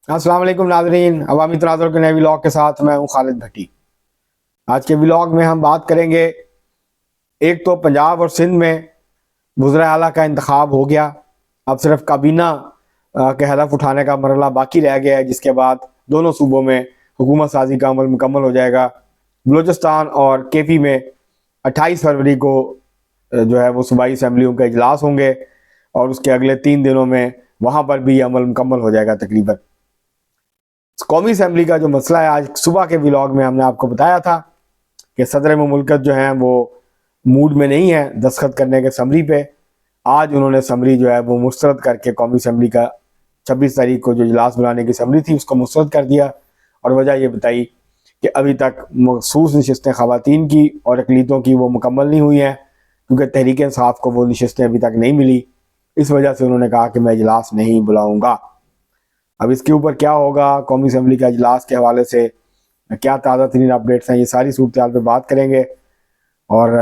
अस्सलाम वालेकुम नाज़रीन, अवामी तनाज़ुर के नए व्लॉग के साथ मैं हूं खालिद भट्टी। आज के व्लॉग में हम बात करेंगे, एक तो पंजाब और सिंध में वज़ीर आला का इंतखाब हो गया। अब सिर्फ काबीना के हलफ उठाने का मरहला बाकी रह गया है, जिसके बाद दोनों सूबों में हुकूमत साजी का अमल मुकम्मल हो जाएगा। बलूचिस्तान और केपी में 28 फरवरी को जो है वो सूबाई असम्बलियों के इजलास होंगे और उसके अगले 3 दिनों में वहाँ पर भी ये अमल मुकम्मल हो जाएगा तकरीबन। कौमी असम्बली का जो मसला है, आज सुबह के व्लॉग में हमने आपको बताया था कि सदर मुमलकत जो हैं वो मूड में नहीं है दस्तखत करने के समरी पे। आज उन्होंने समरी जो है वो मुस्तरद करके कौमी असम्बली का 26 तारीख को जो इजलास बुलाने की समरी थी उसको मुस्तरद कर दिया। और वजह ये बताई कि अभी तक मखसूस नशस्तें ख़वातीन की और अकलीतों की वो मुकम्मल नहीं हुई हैं, क्योंकि तहरीक इंसाफ को वो नशस्तें अभी तक नहीं मिली। इस वजह से उन्होंने कहा कि मैं इजलास नहीं बुलाऊँगा। अब इसके ऊपर क्या होगा, कौमी असम्बली के अजलास के हवाले से क्या ताज़ा तरीन अपडेट्स हैं, ये सारी सूरत हाल पर बात करेंगे और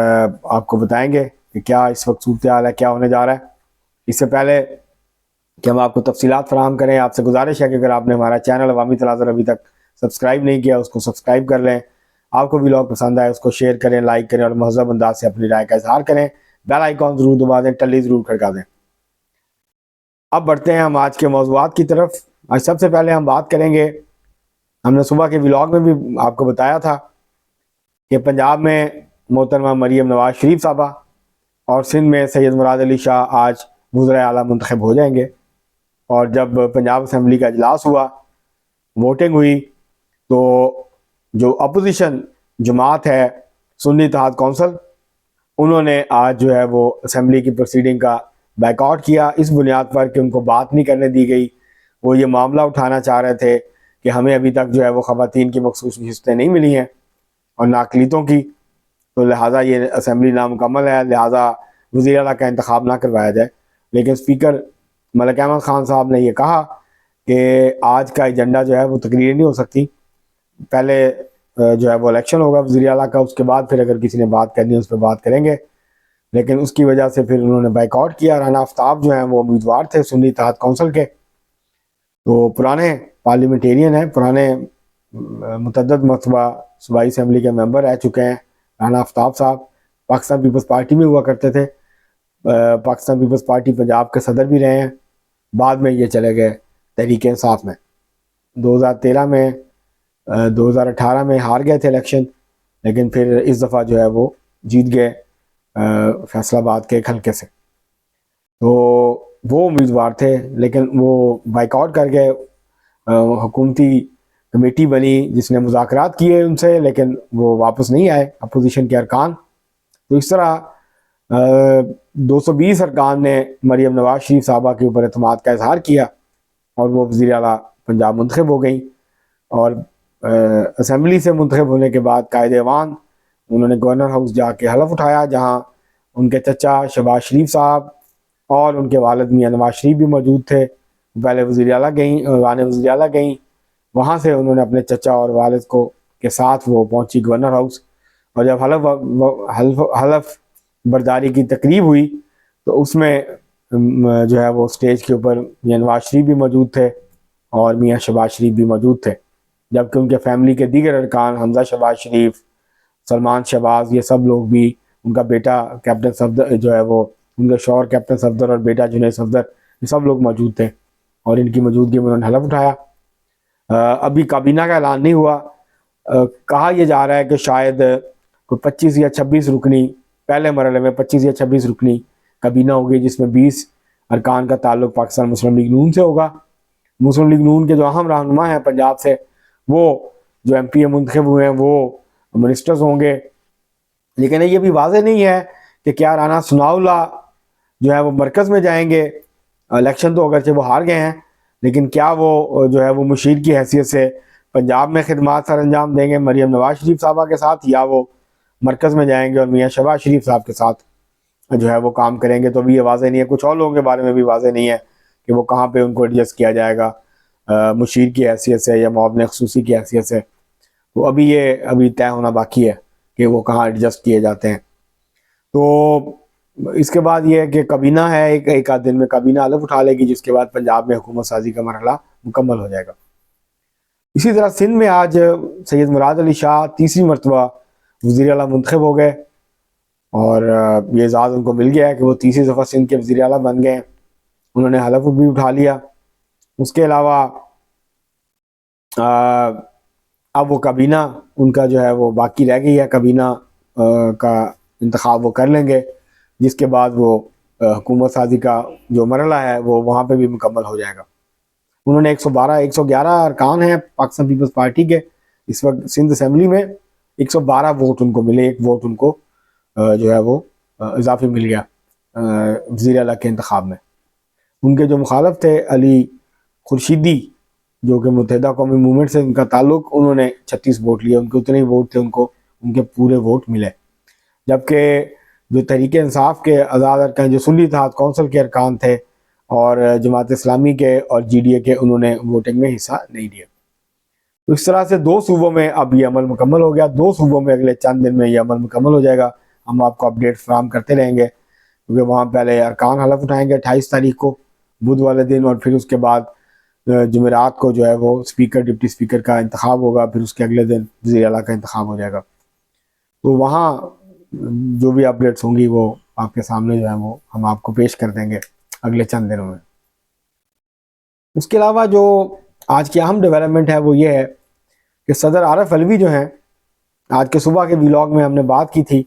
आपको बताएंगे कि क्या इस वक्त सूरत हाल है, क्या होने जा रहा है। इससे पहले कि हम आपको तफसीलात फराहम करें, आपसे गुजारिश है कि अगर आपने हमारा चैनल अवामी तनाज़ुर अभी तक सब्सक्राइब नहीं किया, उसको सब्सक्राइब कर लें। आपको व्लॉग पसंद आए उसको शेयर करें, लाइक करें और महज़ब अंदाज से अपनी राय का इजहार करें। बेल आइकॉन ज़रूर दबा दें, टल्ली ज़रूर खड़का दें। अब बढ़ते हैं हम आज के मौज़ूआत की तरफ। आज सबसे पहले हम बात करेंगे, हमने सुबह के व्लॉग में भी आपको बताया था कि पंजाब में मोहतरमा मरीम नवाज शरीफ साहबा और सिंध में सैयद मुराद अली शाह आज वज़ीर आला मुंतखब हो जाएंगे। और जब पंजाब असम्बली का इजलास हुआ, वोटिंग हुई, तो जो अपोजिशन जमात है सुन्नी इत्तेहाद कौंसिल, उन्होंने आज जो है वो असम्बली की प्रोसीडिंग का बैकआउट किया, इस बुनियाद पर कि उनको बात नहीं करने दी गई। वो ये मामला उठाना चाह रहे थे कि हमें अभी तक जो है वो ख़वातीन की मखसूस नशस्तें नहीं मिली हैं और ना अक़लीतों की, तो लिहाजा ये असम्बली नामुकम्मल है, लिहाजा वज़ीर आला का इंतखाब ना करवाया जाए। लेकिन स्पीकर मलिक अहमद ख़ान साहब ने यह कहा कि आज का एजेंडा जो है वो तकरीर नहीं हो सकती, पहले जो है वो इलेक्शन होगा वज़ीर आला का, उसके बाद फिर अगर किसी ने बात करनी है उस पर बात करेंगे। लेकिन उसकी वजह से फिर उन्होंने बाइकआउट किया। राना आफ्ताब जो हैं वो उम्मीदवार थे सुन्नी इत्तेहाद कौंसिल के, तो पुराने पार्लियामेंटेरियन हैं, पुराने मुतअद्दिद मरतबा सूबाई असम्बली के मेंबर रह चुके हैं। राना आफ्ताब साहब पाकिस्तान पीपल्स पार्टी में हुआ करते थे, पाकिस्तान पीपल्स पार्टी पंजाब के सदर भी रहे हैं। बाद में ये चले गए तहरीक इंसाफ में। 2013 में 2018 में हार गए थे इलेक्शन, लेकिन फिर इस दफ़ा जो है वो जीत गए फैसलाबाद के एक हल्के से। तो वो उम्मीदवार थे, लेकिन वो बाइकआउट कर गए। हुकूमती कमेटी बनी जिसने मुज़ाकरात किए उनसे, लेकिन वो वापस नहीं आए अपोजिशन के अरकान। तो इस तरह 220 अरकान ने मरीम नवाज शरीफ साहबा के ऊपर एतमाद का इजहार किया और वो वज़ीर आला पंजाब मुंतखब हो गई। और असम्बली से मुंतखब होने के बाद कायदे ऐवान उन्होंने गवर्नर हाउस जाके हलफ उठाया, जहाँ उनके चचा शहबाज शरीफ साहब और उनके वालिद मियाँ नवाज शरीफ भी मौजूद थे। पहले वज़ीर आला गई, रानी वज़ीर आला गई, वहाँ से उन्होंने अपने चचा और वालिद को के साथ वो पहुँची गवर्नर हाउस। और जब हलफ बर्दारी की तकरीब हुई तो उसमें जो है वो स्टेज के ऊपर मियाँ नवाज शरीफ भी मौजूद थे और मियाँ शहबाज शरीफ भी मौजूद थे, जबकि उनके फैमिली के दीगर अरकान हमजा शहबाज शरीफ, सलमान शहबाज, ये सब लोग भी, उनका बेटा कैप्टन सफदर जो है वो, उनका शौहर कैप्टन सफदर और बेटा जुनैद सफदर, ये सब लोग मौजूद थे और इनकी मौजूदगी में उन्होंने हलफ उठाया। अभी काबीना का ऐलान नहीं हुआ। कहा यह जा रहा है कि शायद कोई 25 या 26 रुकनी, पहले मरहले में 25 या 26 रुकनी काबीना होगी, जिसमें 20 अरकान का ताल्लुक पाकिस्तान मुस्लिम लीग नून से होगा। मुस्लिम लीग नून के जो अहम रहनुमा हैं पंजाब से, वो जो MP मुंतखब हुए हैं वो मिनिस्टर्स होंगे। लेकिन ये भी वाज़ेह नहीं है कि क्या राना सनाउल्लाह जो है वो मरकज़ में जाएंगे। इलेक्शन तो अगरचे वो हार गए हैं, लेकिन क्या वो जो है वो मुशीर की हैसियत से पंजाब में खिदमात सर अंजाम देंगे मरीम नवाज शरीफ साहबा के साथ, या वो मरकज़ में जाएंगे और मियाँ शहबाज शरीफ साहब के साथ जो है वो काम करेंगे। तो अभी ये वाज़ेह नहीं है। कुछ और लोगों के बारे में भी वाज़ेह नहीं है कि वो कहाँ पे उनको एडजस्ट किया जाएगा, मुशीर की हैसियत से या मुआविन ख़ुसूसी की हैसियत से। तो अभी तय होना बाकी है कि वो कहाँ एडजस्ट किए जाते हैं। तो इसके बाद ये है कि काबीना है, एक आध दिन में काबीना हलफ उठा लेगी, जिसके बाद पंजाब में हुकूमत साजी का मरहला मुकम्मल हो जाएगा। इसी तरह सिंध में आज सैयद मुराद अली शाह तीसरी मरतबा वज़ीर आला मुंतखब हो गए और ये एजाज़ उनको मिल गया है कि वो तीसरी दफ़ा सिंध के वज़ीर आला बन गए। उन्होंने हलफ भी उठा लिया। उसके अलावा अब वो काबीना उनका जो है वो बाकी रह गई है, काबीना का इंतखाब वो कर लेंगे, जिसके बाद वो हुकूमत साजी का जो मरला है वो वहाँ पे भी मुकम्मल हो जाएगा। उन्होंने 111 अरकान हैं पाकिस्तान पीपल्स पार्टी के। इस वक्त सिंध असम्बली में 112 वोट उनको मिले, एक वोट उनको जो है वो इजाफी मिल गया वज़ीर आला के इंतखाब में। उनके जो मुखालफ थे अली खुर्शीदी, जो कि मुत्तहिदा कौमी मूवमेंट से उनका ताल्लुक, उन्होंने 36 वोट लिए। उनके उतने ही वोट थे, उनको उनके पूरे वोट मिले। जबकि जो तहरीक इंसाफ के आज़ाद अरकान, जो सुन्नी इत्तेहाद कौंसिल के अरकान थे और जमात इस्लामी के और GDA के, उन्होंने वोटिंग में हिस्सा नहीं लिया। तो इस तरह से 2 सूबों में अब ये अमल मुकम्मल हो गया। 2 सूबों में अगले चंद दिन में ये अमल मुकम्मल हो जाएगा। हम आपको अपडेट फराहम करते रहेंगे, क्योंकि वहाँ पहले अरकान हलफ उठाएंगे 28 तारीख को बुध वाले दिन, और फिर उसके बाद जुमेरात को जो है वो स्पीकर डिप्टी स्पीकर का इंतखाब होगा, फिर उसके अगले दिन वज़ीर आला का इंतखाब हो जाएगा। तो वहाँ जो भी अपडेट्स होंगी वो आपके सामने जो है वो हम आपको पेश कर देंगे अगले चंद दिनों में। उसके अलावा जो आज की अहम डेवलपमेंट है वो ये है कि सदर आरिफ अलवी जो हैं, आज के सुबह के व्लॉग में हमने बात की थी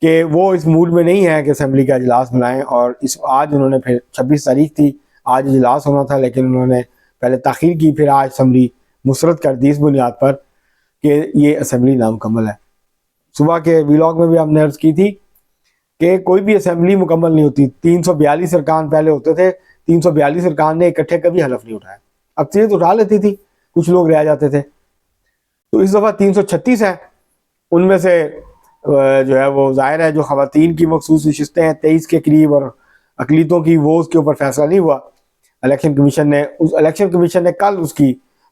कि वो इस मूड में नहीं है कि असम्बली का इजलास बुलाएं, और आज उन्होंने फिर 26 तारीख थी, आज इजलास होना था, लेकिन उन्होंने पहले ताख़ीर की, फिर आज असम्बली मुस्तरद कर दी इस बुनियाद पर कि ये असम्बली नामुकम्मल है। सुबह के व्लॉग में भी हमने अर्ज़ की थी कि कोई भी असम्बली मुकम्मल नहीं होती। 342 अरकान पहले होते थे, 342 अरकान ने इकट्ठे कभी हलफ नहीं उठाया। अक्सरियत उठा लेती थी, कुछ लोग रह जाते थे। तो इस दफ़ा 336 है, उनमें से जो है वो ज़ाहिर है जो ख़वातीन की मखसूस नशिस्तें हैं 23 के करीब, और अकलीतों की वो उसके ऊपर फैसला नहीं हुआ। इलेक्शन कमीशन ने कल उसकी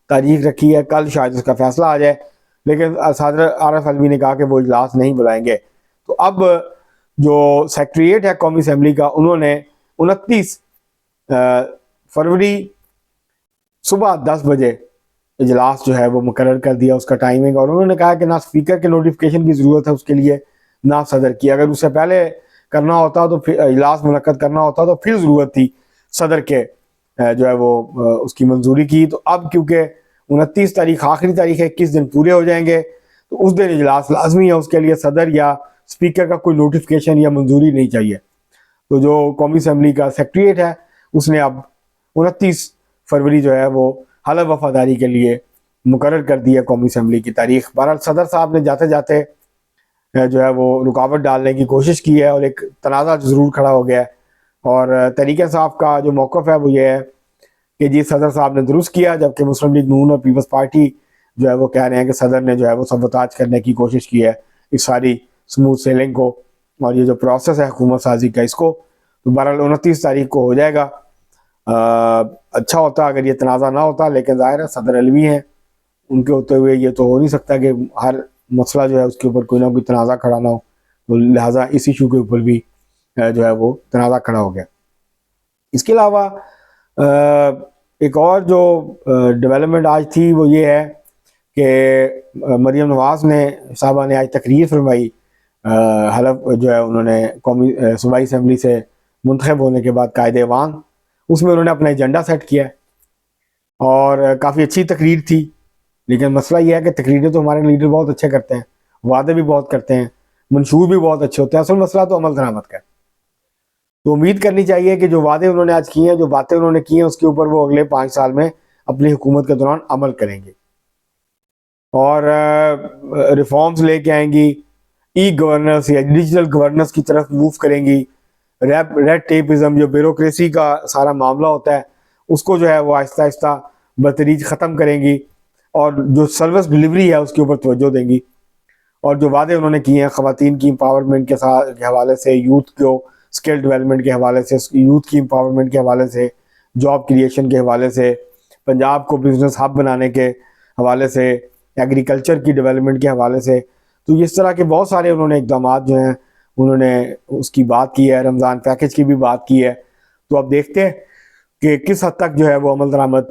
तारीख रखी है, कल शायद उसका फैसला आ जाए, लेकिन सदर आरिफ अलवी ने कहा कि वो इजलास नहीं बुलाएंगे। तो अब जो सेक्रेटरीट है कौमी असम्बली का, उन्होंने 29 फरवरी सुबह 10 बजे इजलास जो है वो मुकर्रर कर दिया, उसका टाइमिंग। और उन्होंने कहा कि ना स्पीकर के नोटिफिकेशन की ज़रूरत है उसके लिए, ना सदर की। अगर उससे पहले करना होता तो फिर इजलास मुनक्कद करना होता तो फिर ज़रूरत थी सदर के जो है वो उसकी मंजूरी की। तो अब क्योंकि 29 तारीख आखिरी तारीख है, 21 दिन पूरे हो जाएंगे, तो उस दिन इजलास लाजमी है, उसके लिए सदर या स्पीकर का कोई नोटिफिकेशन या मंजूरी नहीं चाहिए। तो जो कौमी असम्बली का सेक्रेटरीट है उसने अब 29 फरवरी जो है वो हलफ वफादारी के लिए मुकर्रर कर दिया कौमी असम्बली की तारीख। बहरहाल सदर साहब ने जाते जाते जो है वो रुकावट डालने की कोशिश की है, और एक तनाज़ा ज़रूर खड़ा हो गया है। और तहरीक इंसाफ का जो मौक़िफ़ है वो ये है कि जी सदर साहब ने दुरुस्त किया, जबकि मुस्लिम लीग नून और पीपल्स पार्टी जो है वो कह रहे हैं कि सदर ने जो है वो सबताज करने की कोशिश की है इस सारी स्मूथ सेलिंग को, और ये जो प्रोसेस है हुकूमत साजी का इसको। तो बहरहाल 29 तारीख को हो जाएगा। अच्छा होता अगर ये तनाज़ा ना होता, लेकिन ज़ाहिर है सदर अलवी हैं, उनके होते हुए ये तो हो नहीं सकता कि हर मसला जो है उसके ऊपर कोई ना कोई तनाज़ा खड़ा ना हो। तो लिहाजा इस इशू के ऊपर भी जो है वो तनाज़ा खड़ा हो गया। इसके अलावा एक और जो डेवलपमेंट आज थी वो ये है कि मरियम नवाज़ ने साहबा ने आज तकरीर फरमाई हलफ जो है उन्होंने कौमी सूबाई असम्बली से मुंतखब होने के बाद कायदे वान, उसमें उन्होंने अपना एजेंडा सेट किया है और काफ़ी अच्छी तकरीर थी। लेकिन मसला यह है कि तकरीरें तो हमारे लीडर बहुत अच्छे करते हैं, वादे भी बहुत करते हैं, मंशूर भी बहुत अच्छे होते हैं, असल मसला तो अमल दरामद का है। तो उम्मीद करनी चाहिए कि जो वादे उन्होंने आज किए हैं, जो बातें उन्होंने की हैं, उसके ऊपर वो अगले 5 साल में अपनी हुकूमत के दौरान अमल करेंगे और रिफॉर्म्स लेके आएंगी, ई गवर्नेंस या डिजिटल गवर्नेंस की तरफ मूव करेंगी। रेड टेपिज्म जो ब्यूरोक्रेसी का सारा मामला होता है उसको जो है वो आहिस्ता आहिस्ता बतदरीज ख़त्म करेंगी और जो सर्विस डिलीवरी है उसके ऊपर तवज्जो देंगी। और जो वादे उन्होंने किए हैं ख़वातीन की एम्पावरमेंट के हवाले से, यूथ को स्किल डेवलपमेंट के हवाले से, यूथ की एम्पावरमेंट के हवाले से, जॉब क्रिएशन के हवाले से, पंजाब को बिजनेस हब बनाने के हवाले से, एग्रीकल्चर की डेवलपमेंट के हवाले से, तो इस तरह के बहुत सारे उन्होंने इक़दाम जो हैं उन्होंने उसकी बात की है। रमज़ान पैकेज की भी बात की है। तो अब देखते हैं कि किस हद तक जो है वो अमल दरामद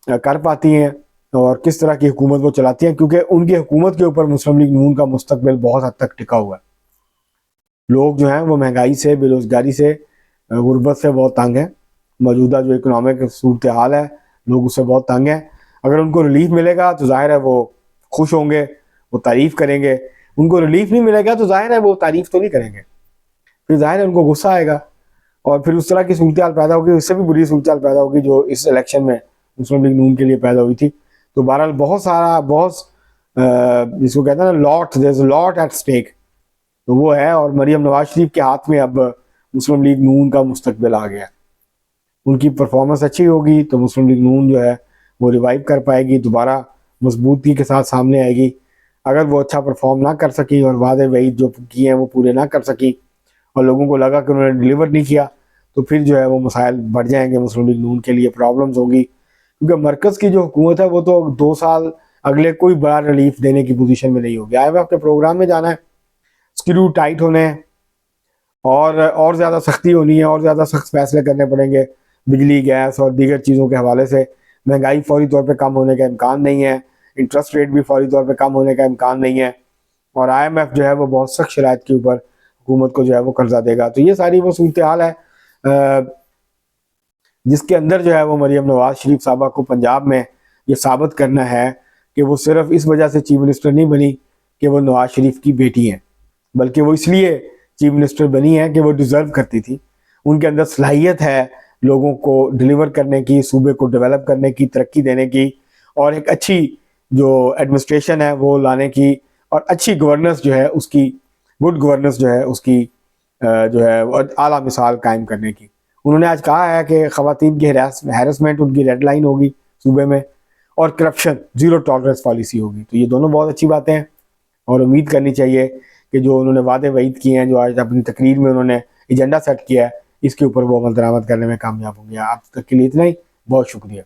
कर पाती हैं। और किस तरह की हुकूमत वो चलाती हैं, क्योंकि उनकी हुकूमत के ऊपर मुस्लिम लीग नून का मुस्तकबिल बहुत हद तक टिका हुआ है। लोग जो हैं वो महंगाई से, बेरोज़गारी से, गुर्बत से बहुत तंग हैं। मौजूदा जो इकोनॉमिक सूरत हाल है, लोग उससे बहुत तंग हैं। अगर उनको रिलीफ मिलेगा तो ज़ाहिर है वो खुश होंगे, वो तारीफ़ करेंगे। उनको रिलीफ नहीं मिलेगा तो ज़ाहिर है वो तारीफ़ तो नहीं करेंगे, फिर ज़ाहिर है उनको गुस्सा आएगा और फिर उस तरह की सूरत हाल पैदा होगी, उससे भी बुरी सूरत हाल पैदा होगी जो इस इलेक्शन में मुस्लिम लीग नून के लिए पैदा हुई थी। तो बहरहाल जिसको कहते हैं ना, there is a lot at stake, तो वो है। और मरियम नवाज शरीफ के हाथ में अब मुस्लिम लीग नून का मुस्तकबिल आ गया। उनकी परफॉर्मेंस अच्छी होगी तो मुस्लिम लीग नून जो है वो रिवाइव कर पाएगी, दोबारा मजबूती के साथ सामने आएगी। अगर वो अच्छा परफॉर्म ना कर सकी और वादे वईद जो किए हैं वो पूरे ना कर सकी और लोगों को लगा कि उन्होंने डिलीवर नहीं किया, तो फिर जो है वो मसाइल बढ़ जाएंगे, मुस्लिम लीग नून के लिए प्रॉब्लम्स होगी। क्योंकि मरकज़ की जो हुकूमत है वो तो 2 साल अगले कोई बड़ा रिलीफ देने की पोजीशन में नहीं होगी। IMF के प्रोग्राम में जाना है, स्क्रू टाइट होने हैं और ज़्यादा सख्ती होनी है और ज़्यादा सख्त फैसले करने पड़ेंगे बिजली, गैस और दीगर चीज़ों के हवाले से। महंगाई फौरी तौर पे कम होने का इम्कान नहीं है, इंटरेस्ट रेट भी फौरी तौर पे कम होने का इम्कान नहीं है, और IMF जो है वो बहुत सख्त शराइत के ऊपर हुकूमत को जो है वो कर्जा देगा। तो ये सारी वो सूरत हाल है जिसके अंदर जो है वो मरियम नवाज शरीफ साहबा को पंजाब में ये साबित करना है कि वो सिर्फ इस वजह से चीफ मिनिस्टर नहीं बनी कि वो नवाज शरीफ की बेटी हैं, बल्कि वो इसलिए चीफ मिनिस्टर बनी है कि वो डिज़र्व करती थी। उनके अंदर सलाहियत है लोगों को डिलीवर करने की, सूबे को डेवलप करने की, तरक्की देने की, और एक अच्छी जो एडमिनिस्ट्रेशन है वो लाने की, और अच्छी गवर्नेंस जो है उसकी, गुड गवर्नेंस जो है उसकी जो है आला मिसाल कायम करने की। उन्होंने आज कहा है कि ख़वातीन की हैरेसमेंट उनकी रेड लाइन होगी सूबे में, और करप्शन ज़ीरो टॉलरेंस पॉलिसी होगी। तो ये दोनों बहुत अच्छी बातें हैं और उम्मीद करनी चाहिए कि जो उन्होंने वादे वईद किए हैं, जो आज अपनी तकरीर में उन्होंने एजेंडा सेट किया है, इसके ऊपर वो अमल दरामद करने में कामयाब होंगे। आप तक के लिए इतना ही, बहुत शुक्रिया।